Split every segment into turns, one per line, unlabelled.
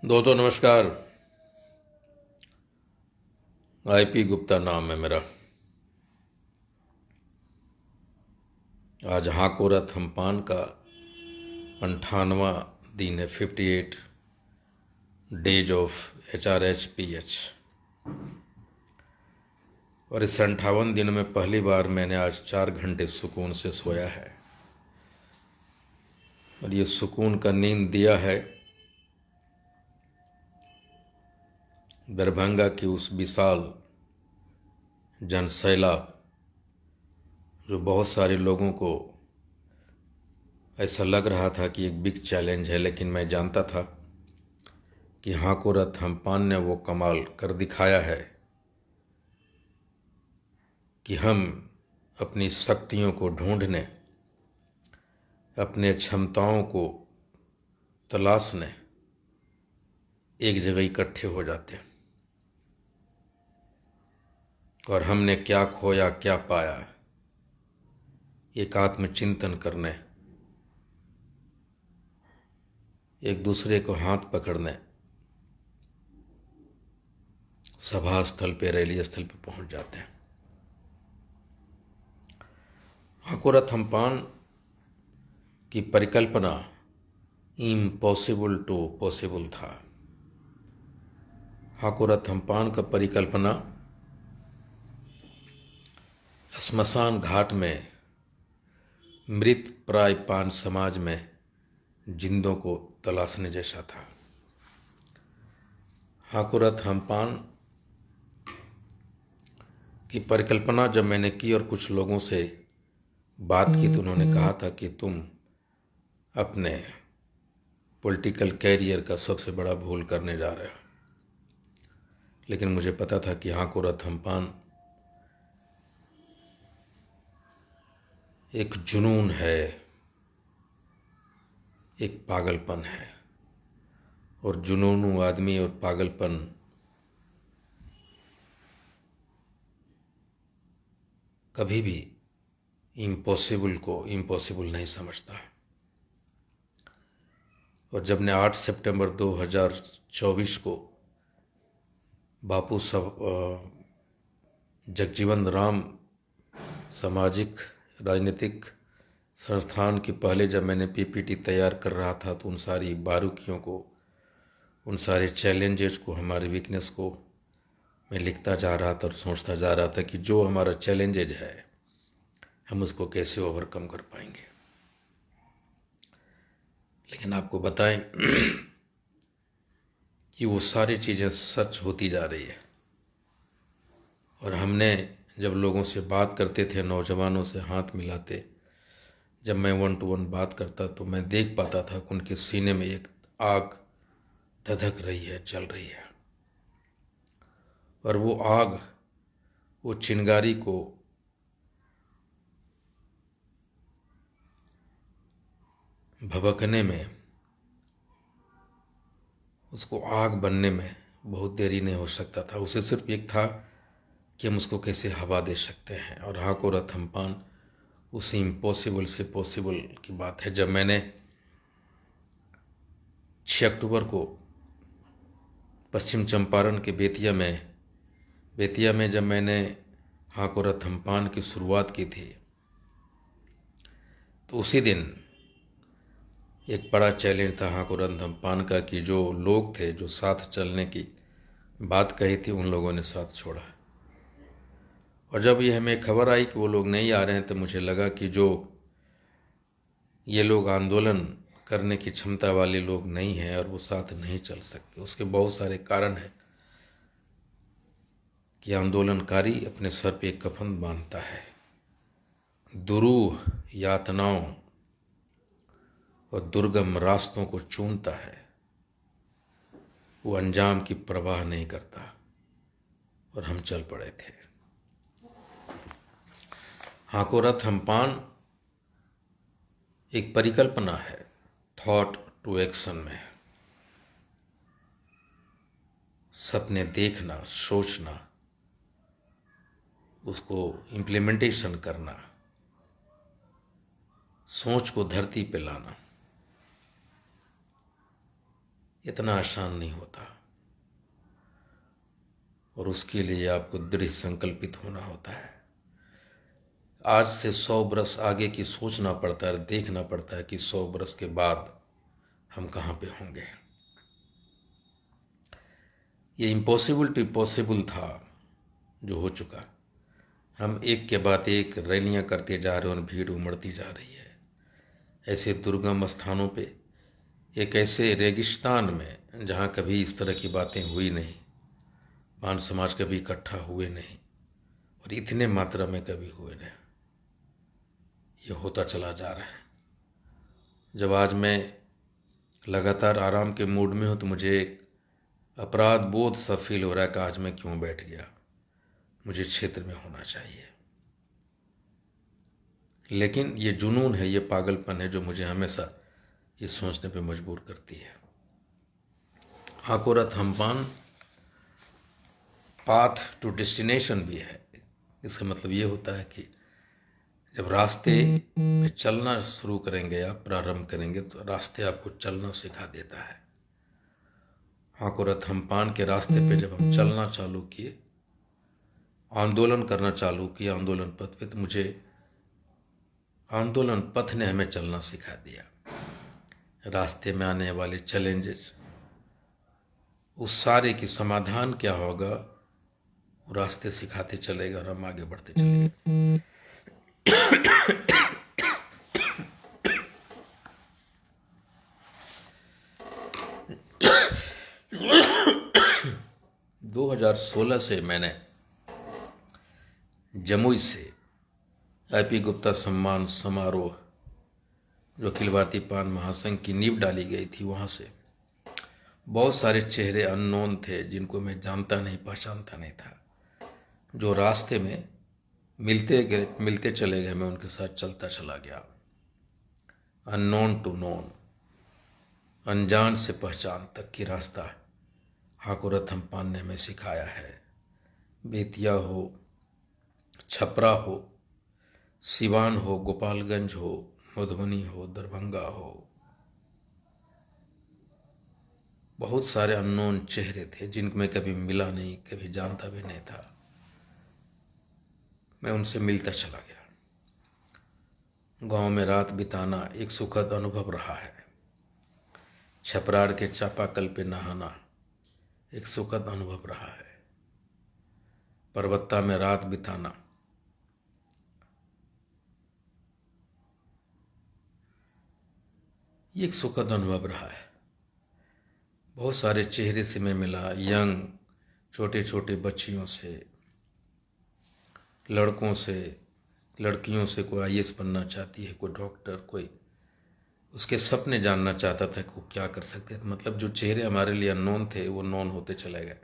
दोस्तों नमस्कार। आईपी गुप्ता नाम है मेरा। आज हाकोरथ हमपान का 58वां दिन है। 58 डेज ऑफ HRHPH। और इस 58 दिनों में पहली बार मैंने आज 4 घंटे सुकून से सोया है। और ये सुकून का नींद दिया है दरभंगा की उस विशाल जनसैला, जो बहुत सारे लोगों को ऐसा लग रहा था कि एक बिग चैलेंज है, लेकिन मैं जानता था कि हाकोरथ हमपान ने वो कमाल कर दिखाया है कि हम अपनी शक्तियों को ढूंढने, अपने क्षमताओं को तलाशने एक जगह इकट्ठे हो जाते हैं। और हमने क्या खोया क्या पाया, एक आत्मचिंतन करने, एक दूसरे को हाथ पकड़ने सभा स्थल पे, रैली स्थल पे पहुंच जाते हैं। हाकोरथ हमपान की परिकल्पना इम्पॉसिबल टू पॉसिबल था। हाकोरथ हमपान का परिकल्पना श्मशान घाट में मृत प्राय पान समाज में जिंदों को तलाशने जैसा था। हाकोरथ हमपान की परिकल्पना जब मैंने की और कुछ लोगों से बात की तो उन्होंने कहा था कि तुम अपने पॉलिटिकल कैरियर का सबसे बड़ा भूल करने जा रहे हो। लेकिन मुझे पता था कि हाकोरथ हमपान एक जुनून है, एक पागलपन है। और जुनूनू आदमी और पागलपन कभी भी इम्पॉसिबल को इम्पॉसिबल नहीं समझता। और जब ने 8 सितंबर 2024 को बापू जगजीवन राम सामाजिक राजनीतिक संस्थान के पहले जब मैंने पीपीटी तैयार कर रहा था तो उन सारी बारीकियों को, उन सारे चैलेंजेस को, हमारे वीकनेस को मैं लिखता जा रहा था और सोचता जा रहा था कि जो हमारा चैलेंजेज है हम उसको कैसे ओवरकम कर पाएंगे। लेकिन आपको बताएं कि वो सारी चीज़ें सच होती जा रही है। और हमने जब लोगों से बात करते थे, नौजवानों से हाथ मिलाते, जब मैं 1 to 1 बात करता तो मैं देख पाता था कि उनके सीने में एक आग धधक रही है, चल रही है। और वो आग, वो चिंगारी को भभकने में, उसको आग बनने में बहुत देरी नहीं हो सकता था। उसे सिर्फ एक था कि हम उसको कैसे हवा दे सकते हैं। और हाकोरथ हमपान उस इम्पॉसिबल से पॉसिबल की बात है। जब मैंने 6 अक्टूबर को पश्चिम चंपारण के बेतिया में जब मैंने हाकोरथ हमपान की शुरुआत की थी तो उसी दिन एक बड़ा चैलेंज था हाकोरथ हमपान का कि जो लोग थे जो साथ चलने की बात कही थी उन लोगों ने साथ छोड़ा। और जब ये हमें खबर आई कि वो लोग नहीं आ रहे हैं तो मुझे लगा कि जो ये लोग आंदोलन करने की क्षमता वाले लोग नहीं हैं और वो साथ नहीं चल सकते। उसके बहुत सारे कारण हैं कि आंदोलनकारी अपने सर पे एक कफन बांधता है, दुरूह यातनाओं और दुर्गम रास्तों को चुनता है, वो अंजाम की परवाह नहीं करता। और हम चल पड़े थे। हाकोरथ हमपान एक परिकल्पना है, थॉट टू एक्शन में। सपने देखना, सोचना, उसको इम्प्लीमेंटेशन करना, सोच को धरती पे लाना, इतना आसान नहीं होता, और उसके लिए आपको दृढ़ संकल्पित होना होता है। आज से 100 बरस आगे की सोचना पड़ता है, देखना पड़ता है कि 100 बरस के बाद हम कहाँ पे होंगे। ये इम्पॉसिबल टू पॉसिबल था जो हो चुका। हम एक के बाद एक रैलियां करते जा रहे हैं और भीड़ उमड़ती जा रही है। ऐसे दुर्गम स्थानों पे, एक ऐसे रेगिस्तान में जहाँ कभी इस तरह की बातें हुई नहीं, पान समाज कभी इकट्ठा हुए नहीं और इतने मात्रा में कभी हुए नहीं, ये होता चला जा रहा है। जब आज मैं लगातार आराम के मूड में हूँ तो मुझे एक अपराध बोध सा फील हो रहा है कि आज मैं क्यों बैठ गया, मुझे क्षेत्र में होना चाहिए। लेकिन ये जुनून है, ये पागलपन है जो मुझे हमेशा ये सोचने पे मजबूर करती है। हाकोरथ हम्पान पाथ टू डेस्टिनेशन भी है। इसका मतलब ये होता है कि जब रास्ते पे चलना शुरू करेंगे, आप प्रारंभ करेंगे, तो रास्ते आपको चलना सिखा देता है। हाकोरथ हम्पान के रास्ते पे जब हम चलना चालू किए, आंदोलन करना चालू किया आंदोलन पथ पे, तो मुझे आंदोलन पथ ने हमें चलना सिखा दिया। रास्ते में आने वाले चैलेंजेस, उस सारे की समाधान क्या होगा, रास्ते सिखाते चलेगा और हम आगे बढ़ते चलेंगे। 2016 से मैंने जमुई से IP गुप्ता सम्मान समारोह, जो अखिल भारतीय पान महासंघ की नींव डाली गई थी, वहाँ से बहुत सारे चेहरे अननोन थे जिनको मैं जानता नहीं, पहचानता नहीं था, जो रास्ते में मिलते चले गए, मैं उनके साथ चलता चला गया। अननोन टू नोन, अनजान से पहचान तक की रास्ता हाकोरथ हम्पान ने हमें सिखाया है। बेतिया हो, छपरा हो, सिवान हो, गोपालगंज हो, मधुबनी हो, दरभंगा हो, बहुत सारे अननोन चेहरे थे जिनको मैं कभी मिला नहीं, कभी जानता भी नहीं था। मैं उनसे मिलता चला गया। गांव में रात बिताना एक सुखद अनुभव रहा है। छपरार के चापाकल पे नहाना एक सुखद अनुभव रहा है। परबत्ता में रात बिताना ये एक सुखद अनुभव रहा है। बहुत सारे चेहरे से मैं मिला, यंग छोटे छोटे बच्चियों से, लड़कों से, लड़कियों से। कोई IAS बनना चाहती है, कोई डॉक्टर, कोई उसके सपने जानना चाहता था कि वो क्या कर सकते हैं। मतलब जो चेहरे हमारे लिए अननोन थे वो नोन होते चले गए।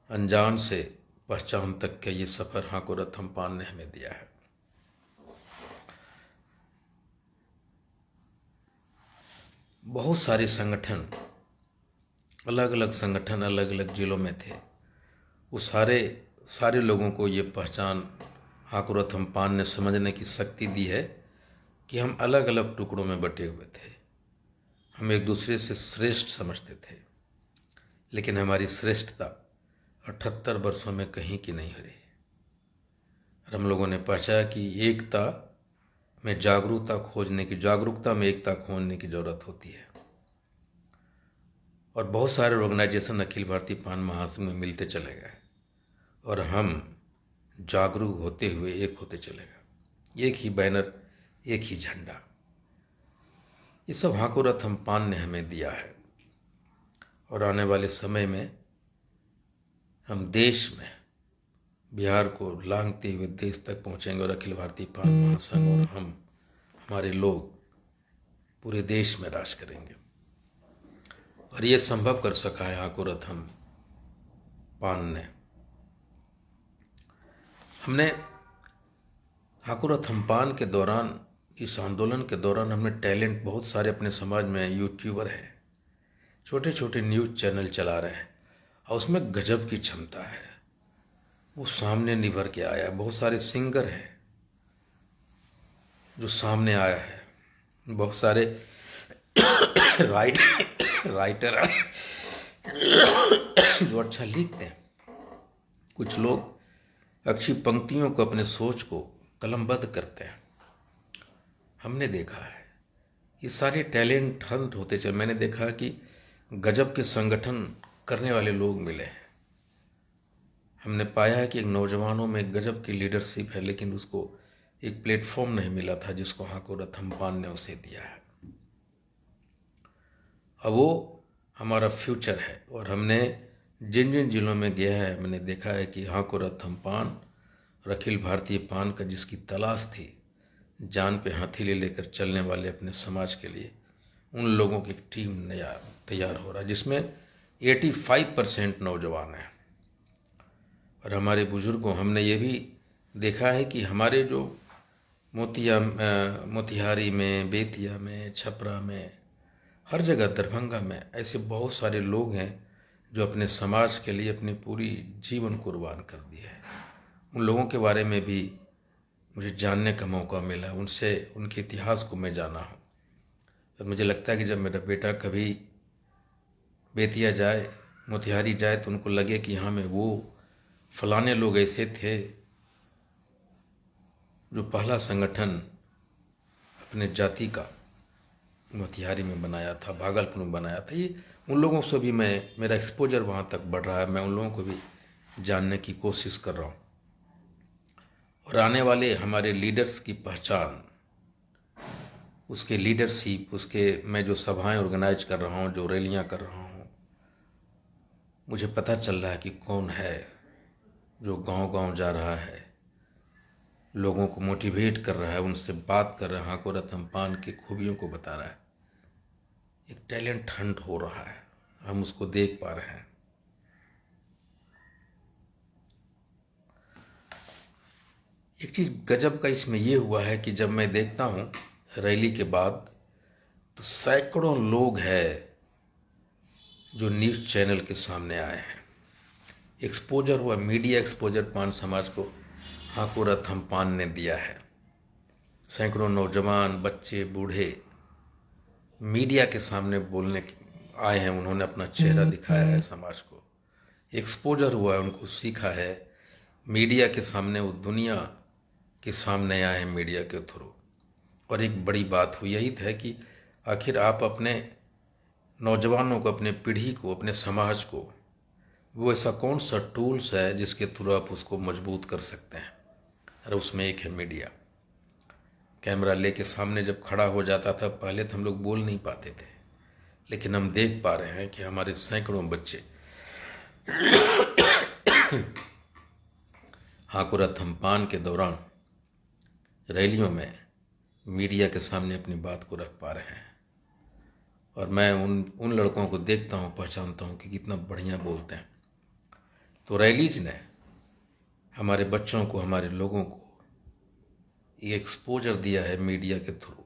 अनजान से पहचान तक का ये सफ़र हाकोरथ हम्पान ने हमें दिया है। बहुत सारे संगठन, अलग अलग संगठन अलग अलग जिलों में थे। वो सारे लोगों को ये पहचान हाकोरथ हम्पान ने समझने की शक्ति दी है कि हम अलग अलग टुकड़ों में बटे हुए थे। हम एक दूसरे से श्रेष्ठ समझते थे, लेकिन हमारी श्रेष्ठता 78 वर्षों में कहीं की नहीं रही। हम लोगों ने पहचाना कि एकता में जागरूकता में एकता खोजने की जरूरत होती है। और बहुत सारे ऑर्गेनाइजेशन अखिल भारतीय पान महासंघ में मिलते चले गए और हम जागरूक होते हुए एक होते चले गए। एक ही बैनर, एक ही झंडा, ये सब हाकोरथ हम्पान ने हमें दिया है। और आने वाले समय में हम देश में बिहार को लांघते हुए देश तक पहुंचेंगे और अखिल भारतीय पान महासंघ और हमारे लोग पूरे देश में राज करेंगे। और ये संभव कर सका है हाकोरथ हम्पान ने। हमने हाकोरथ हम्पान के दौरान, इस आंदोलन के दौरान, हमने टैलेंट बहुत सारे अपने समाज में, यूट्यूबर हैं, छोटे छोटे न्यूज़ चैनल चला रहे हैं और उसमें गजब की क्षमता है, वो सामने निभर के आया। बहुत सारे सिंगर हैं जो सामने आया है, बहुत सारे राइटर जो अच्छा लिखते हैं, कुछ लोग अच्छी पंक्तियों को, अपने सोच को कलमबद्ध करते हैं। हमने देखा है ये सारे टैलेंट हंट होते चले। मैंने देखा कि गजब के संगठन करने वाले लोग मिले हैं। हमने पाया है कि एक नौजवानों में गजब की लीडरशिप है, लेकिन उसको एक प्लेटफॉर्म नहीं मिला था जिसको हाकुरथ थम्पान ने उसे दिया है। अब वो हमारा फ्यूचर है। और हमने जिन जिन जिलों में गया है, मैंने देखा है कि हाकुरथ थम्पान और अखिल भारतीय पान का जिसकी तलाश थी, जान पे हथेली लेकर चलने वाले अपने समाज के लिए, उन लोगों की एक टीम नया तैयार हो रहा है जिसमें 85% नौजवान हैं। और हमारे बुजुर्गों, हमने ये भी देखा है कि हमारे जो मोतिहारी में, बेतिया में, छपरा में, हर जगह, दरभंगा में ऐसे बहुत सारे लोग हैं जो अपने समाज के लिए अपनी पूरी जीवन कुर्बान कर दिया है। उन लोगों के बारे में भी मुझे जानने का मौका मिला, उनसे, उनके इतिहास को मैं जाना हूँ। और मुझे लगता है कि जब मेरा बेटा कभी बेतिया जाए, मोतिहारी जाए, तो उनको लगे कि हाँ, में वो फलाने लोग ऐसे थे जो पहला संगठन अपने जाति का मोतिहारी में बनाया था, भागलपुर में बनाया था। ये उन लोगों से भी मेरा एक्सपोजर वहाँ तक बढ़ रहा है। मैं उन लोगों को भी जानने की कोशिश कर रहा हूँ। और आने वाले हमारे लीडर्स की पहचान, उसके लीडरशिप, उसके, मैं जो सभाएं ऑर्गेनाइज कर रहा हूँ, जो रैलियाँ कर रहा हूँ, मुझे पता चल रहा है कि कौन है जो गांव-गांव जा रहा है, लोगों को मोटिवेट कर रहा है, उनसे बात कर रहा है, हाकुरथ थम्पान की खूबियों को बता रहा है। एक टैलेंट हंट हो रहा है, हम उसको देख पा रहे हैं। एक चीज गजब का इसमें यह हुआ है कि जब मैं देखता हूं रैली के बाद, तो सैकड़ों लोग हैं जो न्यूज चैनल के सामने आए हैं। एक्सपोजर हुआ, मीडिया एक्सपोजर पान समाज को हाकुरथ थम्पान ने दिया है। सैकड़ों नौजवान, बच्चे, बूढ़े मीडिया के सामने बोलने आए हैं। उन्होंने अपना चेहरा दिखाया है समाज को, एक्सपोजर हुआ है, उनको सीखा है। मीडिया के सामने, वो दुनिया के सामने आए हैं मीडिया के थ्रू। और एक बड़ी बात हुई यही है कि आखिर आप अपने नौजवानों को, अपने पीढ़ी को, अपने समाज को, वो ऐसा कौन सा टूल्स है जिसके थ्रू आप उसको मजबूत कर सकते हैं। अरे उसमें एक है मीडिया। कैमरा लेके सामने जब खड़ा हो जाता था, पहले तो हम लोग बोल नहीं पाते थे, लेकिन हम देख पा रहे हैं कि हमारे सैकड़ों बच्चे हाकुरथ थम्पान के दौरान रैलियों में मीडिया के सामने अपनी बात को रख पा रहे हैं। और मैं उन लड़कों को देखता हूँ, पहचानता हूँ कि कितना बढ़िया बोलते हैं। तो रैलीज ने हमारे बच्चों को, हमारे लोगों को ये एक्सपोजर दिया है मीडिया के थ्रू।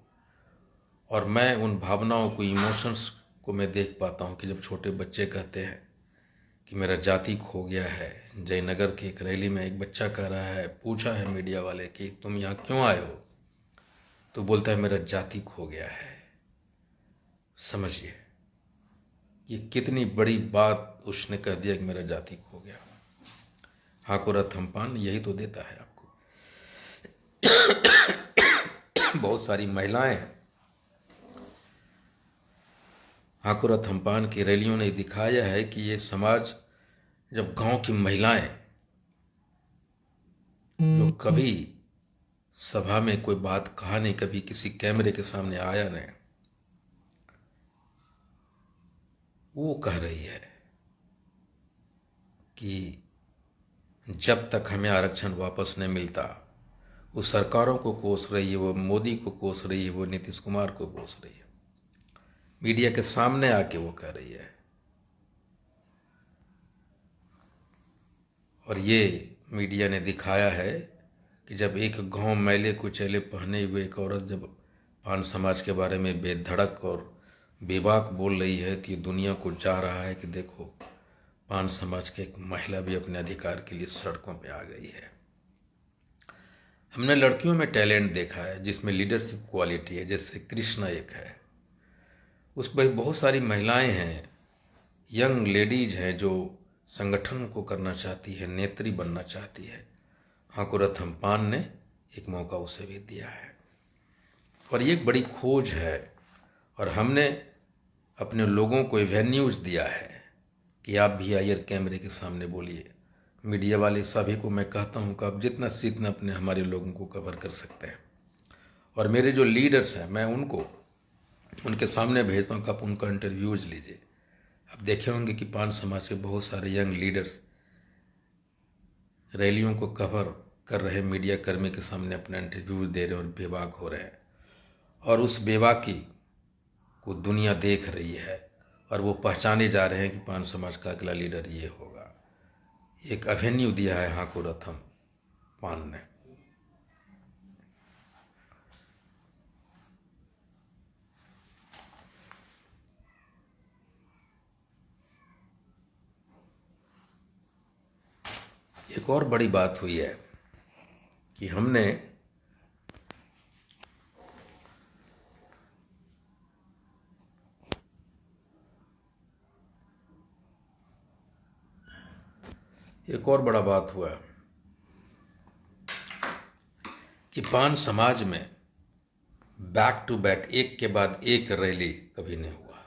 और मैं उन भावनाओं को, इमोशंस को मैं देख पाता हूँ कि जब छोटे बच्चे कहते हैं कि मेरा जाति खो गया है। जयनगर की एक रैली में एक बच्चा कह रहा है, पूछा है मीडिया वाले कि तुम यहाँ क्यों आए हो, तो बोलता है मेरा जाति खो गया है। समझिए ये कितनी बड़ी बात उसने कह दिया कि मेरा जाति खो गया। हाकुरथ थम्पान यही तो देता है आपको। बहुत सारी महिलाएं हाकुरथ थम्पान की रैलियों ने दिखाया है कि ये समाज, जब गांव की महिलाएं जो कभी सभा में कोई बात कहा नहीं, कभी किसी कैमरे के सामने आया नहीं, वो कह रही है कि जब तक हमें आरक्षण वापस नहीं मिलता, वो सरकारों को कोस रही है, वो मोदी को कोस रही है, वो नीतीश कुमार को कोस रही है। मीडिया के सामने आके वो कह रही है। और ये मीडिया ने दिखाया है कि जब एक गांव मैले कुचैले पहने हुए एक औरत जब पान समाज के बारे में बेधड़क और बेबाक बोल रही है, तो ये दुनिया को जा रहा है कि देखो, पान समाज की एक महिला भी अपने अधिकार के लिए सड़कों पे आ गई है। हमने लड़कियों में टैलेंट देखा है जिसमें लीडरशिप क्वालिटी है, जैसे कृष्णा एक है। उस पर बहुत सारी महिलाएं हैं, यंग लेडीज हैं जो संगठन को करना चाहती है, नेत्री बनना चाहती है। हाकुरथ अम्पान ने एक मौका उसे भी दिया है और ये एक बड़ी खोज है। और हमने अपने लोगों को एवेन्यूज दिया है कि आप भी आइए कैमरे के सामने बोलिए। मीडिया वाले सभी को मैं कहता हूँ कि आप जितना से जितना अपने हमारे लोगों को कवर कर सकते हैं। और मेरे जो लीडर्स हैं मैं उनको उनके सामने भेजता हूँ कि आप उनका इंटरव्यूज लीजिए। आप देखे होंगे कि पान समाज के बहुत सारे यंग लीडर्स रैलियों को कवर कर रहे मीडिया कर्मी के सामने अपना इंटरव्यू दे रहे हैं और बेबाक हो रहे हैं। और उस बेबाकी को दुनिया देख रही है और वो पहचाने जा रहे हैं कि पान समाज का अगला लीडर ये होगा। एक एवेन्यू दिया है हाकुरथ अम्पान ने। एक और बड़ी बात हुई है कि हमने एक और बड़ा बात हुआ कि पान समाज में बैक टू बैक एक के बाद एक रैली कभी नहीं हुआ।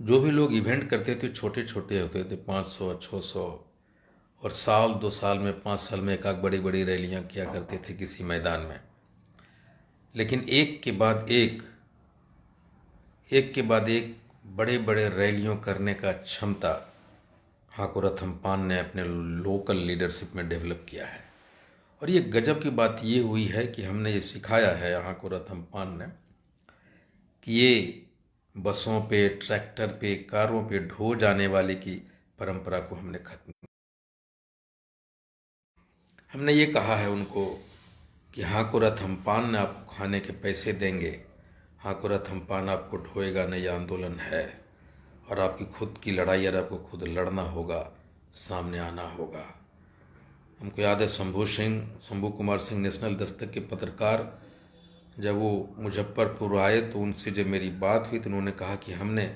जो भी लोग इवेंट करते थे छोटे छोटे होते थे, 500 600, और साल 2 साल में 5 साल में एक आध बड़ी बड़ी रैलियां किया करते थे किसी मैदान में। लेकिन एक के बाद एक बड़े बड़े रैलियों करने का क्षमता हाकुरथ अम्पान ने अपने लोकल लीडरशिप में डेवलप किया है। और ये गजब की बात ये हुई है कि हमने ये सिखाया है हाकुरथ अम्पान ने कि ये बसों पे, ट्रैक्टर पे, कारों पे ढो जाने वाले की परंपरा को हमने खत्म। हमने ये कहा है उनको कि हाकुरथ अम्पान ने आपको खाने के पैसे देंगे, हाकुरथ अम्पान आपको ढोएगा नहीं, आंदोलन है और आपकी खुद की लड़ाई और आपको खुद लड़ना होगा, सामने आना होगा। हमको याद है शंभू कुमार सिंह नेशनल दस्तक के पत्रकार जब वो मुजफ्फरपुर आए तो उनसे जब मेरी बात हुई तो उन्होंने कहा कि हमने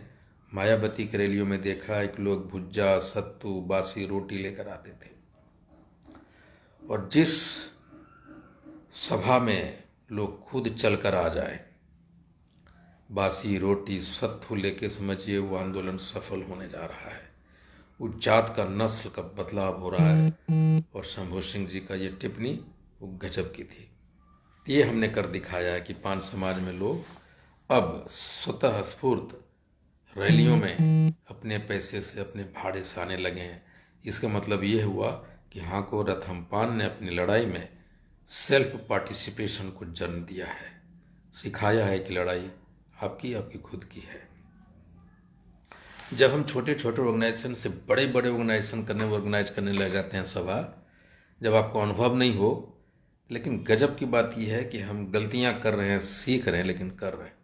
मायावती के रैलियों में देखा एक लोग भुज्जा, सत्तू, बासी रोटी लेकर आते थे और जिस सभा में लोग खुद चलकर आ जाए बासी रोटी सत्तू लेके, समझिए वो आंदोलन सफल होने जा रहा है। उस जात का नस्ल का बदलाव हो रहा है। और शंभू सिंह जी का ये टिप्पणी वो गजब की थी। ये हमने कर दिखाया है कि पान समाज में लोग अब स्वतः स्फूर्त रैलियों में अपने पैसे से, अपने भाड़े से आने लगे हैं। इसका मतलब ये हुआ कि हाकुरथ अम्पान ने अपनी लड़ाई में सेल्फ पार्टिसिपेशन को जन्म दिया है, सिखाया है कि लड़ाई आपकी खुद की है। जब हम छोटे छोटे ऑर्गेनाइजेशन से बड़े बड़े ऑर्गेनाइज करने लग जाते हैं सभा, जब आपको अनुभव नहीं हो, लेकिन गजब की बात यह है कि हम गलतियां कर रहे हैं, सीख रहे हैं, लेकिन कर रहे हैं।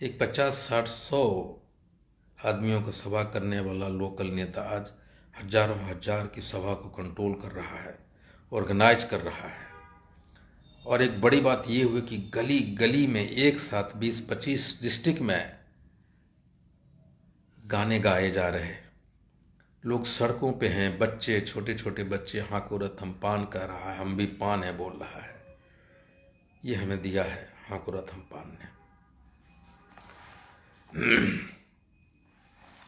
एक 50 60 100 आदमियों का सभा करने वाला लोकल नेता आज हजारों हजार की सभा को कंट्रोल कर रहा है, ऑर्गेनाइज कर रहा है। और एक बड़ी बात यह हुई कि गली गली में एक साथ 20-25 डिस्ट्रिक्ट में गाने गाए जा रहे हैं। लोग सड़कों पे हैं, बच्चे, छोटे छोटे बच्चे, हाकुरथ अम्पान कह रहा है, हम भी पान है बोल रहा है। ये हमें दिया है हाकुरथ अम्पान ने।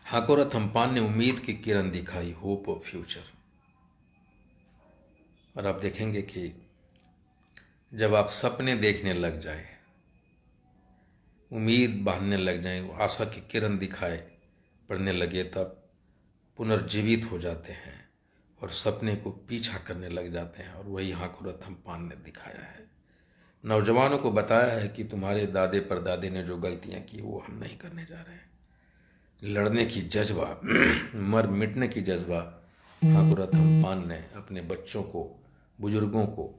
हाकुरथ अम्पान ने उम्मीद की किरण दिखाई, होप ऑफ फ्यूचर। और आप देखेंगे कि जब आप सपने देखने लग जाए, उम्मीद बांधने लग जाए, आशा की किरण दिखाए पड़ने लगे, तब पुनर्जीवित हो जाते हैं और सपने को पीछा करने लग जाते हैं। और वही हाकुरथ अम्पान ने दिखाया है। नौजवानों को बताया है कि तुम्हारे दादे परदादे ने जो गलतियां की वो हम नहीं करने जा रहे हैं। लड़ने की जज्बा, मर मिटने की जज्बा हाकुरथ अम्पान ने अपने बच्चों को, बुजुर्गों को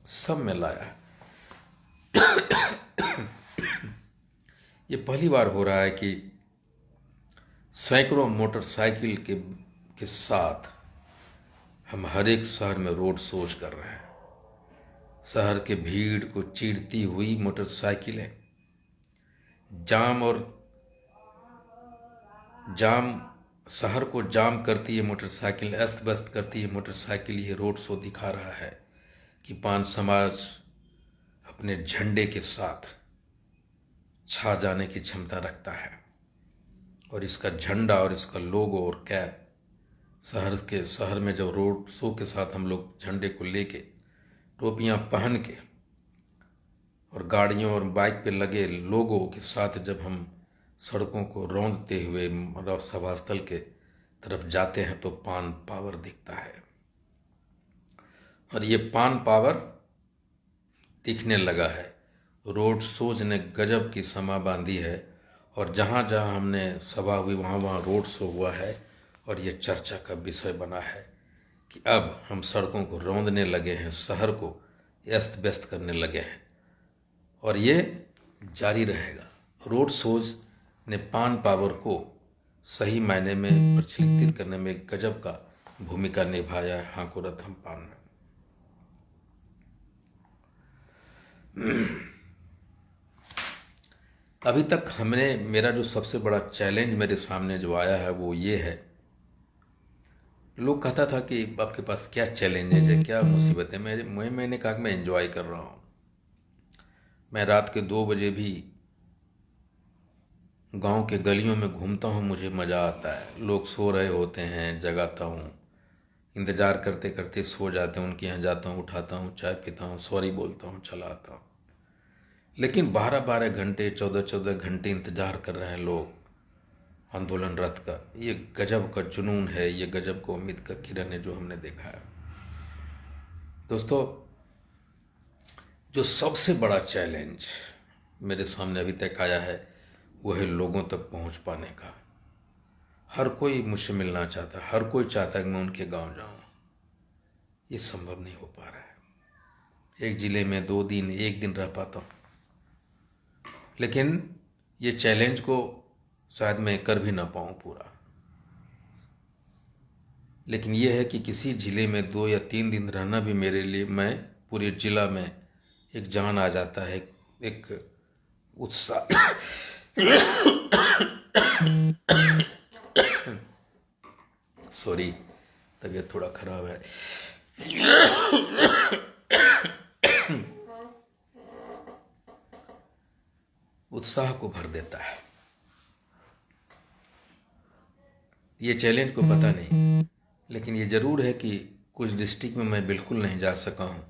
सब में लाया। ये पहली बार हो रहा है कि सैकड़ों मोटरसाइकिल के साथ हम हर एक शहर में रोड शोज कर रहे हैं। शहर के भीड़ को चीरती हुई मोटरसाइकिलें, जाम शहर को जाम करती है मोटरसाइकिल, अस्त व्यस्त करती है मोटरसाइकिल। ये रोड शो दिखा रहा है कि पान समाज अपने झंडे के साथ छा जाने की क्षमता रखता है। और इसका झंडा और इसका लोगो और कैप शहर में जब रोड शो के साथ हम लोग झंडे को लेके, टोपियां पहन के और गाड़ियों और बाइक पे लगे लोगों के साथ जब हम सड़कों को रौंदते हुए सभा स्थल के तरफ जाते हैं तो पान पावर दिखता है। और ये पान पावर दिखने लगा है। रोड शोज ने गजब की समा बांधी है और जहाँ जहाँ हमने सभा हुई वहाँ वहाँ रोड शो हुआ है। और ये चर्चा का विषय बना है कि अब हम सड़कों को रौंदने लगे हैं, शहर को अस्त व्यस्त करने लगे हैं और ये जारी रहेगा। रोड शोज ने पान पावर को सही मायने में प्रचलित करने में गजब का भूमिका निभाया है हाकुरथम पान ने। अभी तक मेरा जो सबसे बड़ा चैलेंज मेरे सामने जो आया है वो ये है, लोग कहता था कि आपके पास क्या चैलेंजेज है, क्या मुसीबत है। मैंने कहा कि मैं एंजॉय कर रहा हूँ। मैं रात के 2 बजे भी गांव के गलियों में घूमता हूँ, मुझे मज़ा आता है। लोग सो रहे होते हैं, जगाता हूँ, इंतज़ार करते करते सो जाते हैं, उनके यहाँ जाता हूँ, उठाता हूँ, चाय पीता हूँ, सॉरी बोलता हूँ, चला आता हूँ। लेकिन 12-12 घंटे 14-14 घंटे इंतज़ार कर रहे हैं लोग आंदोलन रथ का। ये गजब का जुनून है, ये गजब का उम्मीद का किरण है जो हमने देखा है। दोस्तों, जो सबसे बड़ा चैलेंज मेरे सामने अभी तक आया है वो है लोगों तक पहुंच पाने का। हर कोई मुझसे मिलना चाहता है, हर कोई चाहता है कि मैं उनके गांव जाऊं। ये संभव नहीं हो पा रहा है। एक जिले में 2 दिन 1 दिन रह पाता हूं, लेकिन ये चैलेंज को शायद मैं कर भी ना पाऊं पूरा। लेकिन यह है कि किसी जिले में 2 या 3 दिन रहना भी मेरे लिए, मैं पूरे जिला में एक जान आ जाता है, एक उत्साह। सॉरी, तबीयत थोड़ा खराब है। उत्साह को भर देता है। ये चैलेंज को पता नहीं, लेकिन ये जरूर है कि कुछ डिस्ट्रिक्ट में मैं बिल्कुल नहीं जा सका हूँ।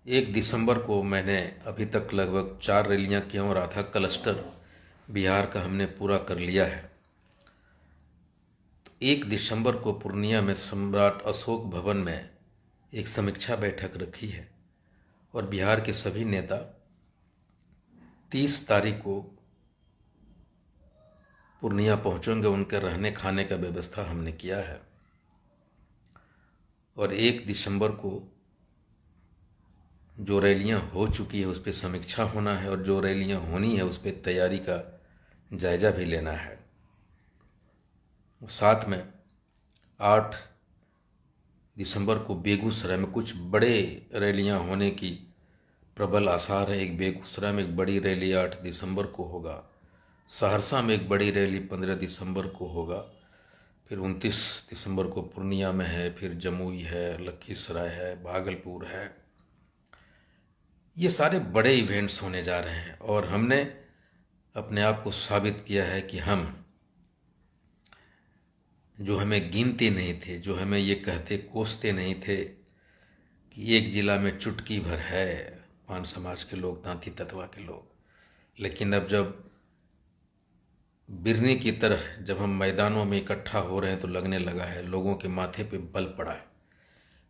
1 दिसंबर को मैंने अभी तक लगभग 4 रैलियाँ की और आधा क्लस्टर बिहार का हमने पूरा कर लिया है। तो 1 दिसंबर को पूर्णिया में सम्राट अशोक भवन में एक समीक्षा बैठक रखी है और बिहार के सभी नेता 30 तारीख को पूर्णिया पहुंचेंगे। उनके रहने खाने का व्यवस्था हमने किया है और 1 दिसंबर को जो रैलियां हो चुकी है उस पर समीक्षा होना है और जो रैलियां होनी है उस पर तैयारी का जायजा भी लेना है। साथ में 8 दिसंबर को बेगूसराय में कुछ बड़े रैलियां होने की प्रबल आसार है। एक बेगूसराय में एक बड़ी रैली 8 दिसंबर को होगा, सहरसा में एक बड़ी रैली 15 दिसंबर को होगा, फिर 29 दिसंबर को पूर्णिया में है, फिर जमुई है, लखीसराय है, भागलपुर है। ये सारे बड़े इवेंट्स होने जा रहे हैं और हमने अपने आप को साबित किया है कि हम जो हमें गिनते नहीं थे, जो हमें ये कहते कोसते नहीं थे कि एक जिला में चुटकी भर है पान समाज के लोग, तांती तत्वा के लोग, लेकिन अब जब बिरनी की तरह जब हम मैदानों में इकट्ठा हो रहे हैं तो लगने लगा है लोगों के माथे पे बल पड़ा है।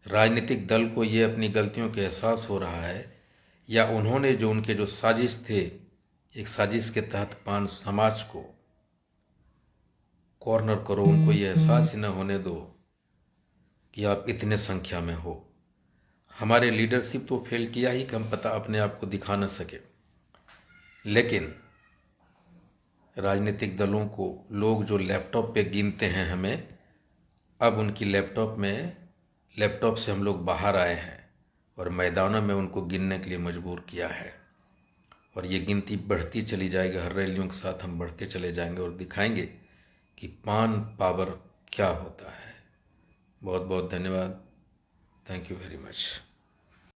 राजनीतिक दल को ये अपनी गलतियों के एहसास हो रहा है या उन्होंने जो उनके जो साजिश थे, एक साजिश के तहत पान समाज को कॉर्नर करो, उनको ये एहसास ही न होने दो कि आप इतने संख्या में हो। हमारे लीडरशिप तो फेल किया ही कि हम पता अपने आप को दिखा न सके, लेकिन राजनीतिक दलों को लोग जो लैपटॉप पे गिनते हैं हमें, अब उनकी लैपटॉप से हम लोग बाहर आए हैं और मैदानों में उनको गिनने के लिए मजबूर किया है। और ये गिनती बढ़ती चली जाएगी, हर रैलियों के साथ हम बढ़ते चले जाएंगे और दिखाएंगे कि पान पावर क्या होता है। बहुत बहुत धन्यवाद। Thank you very much.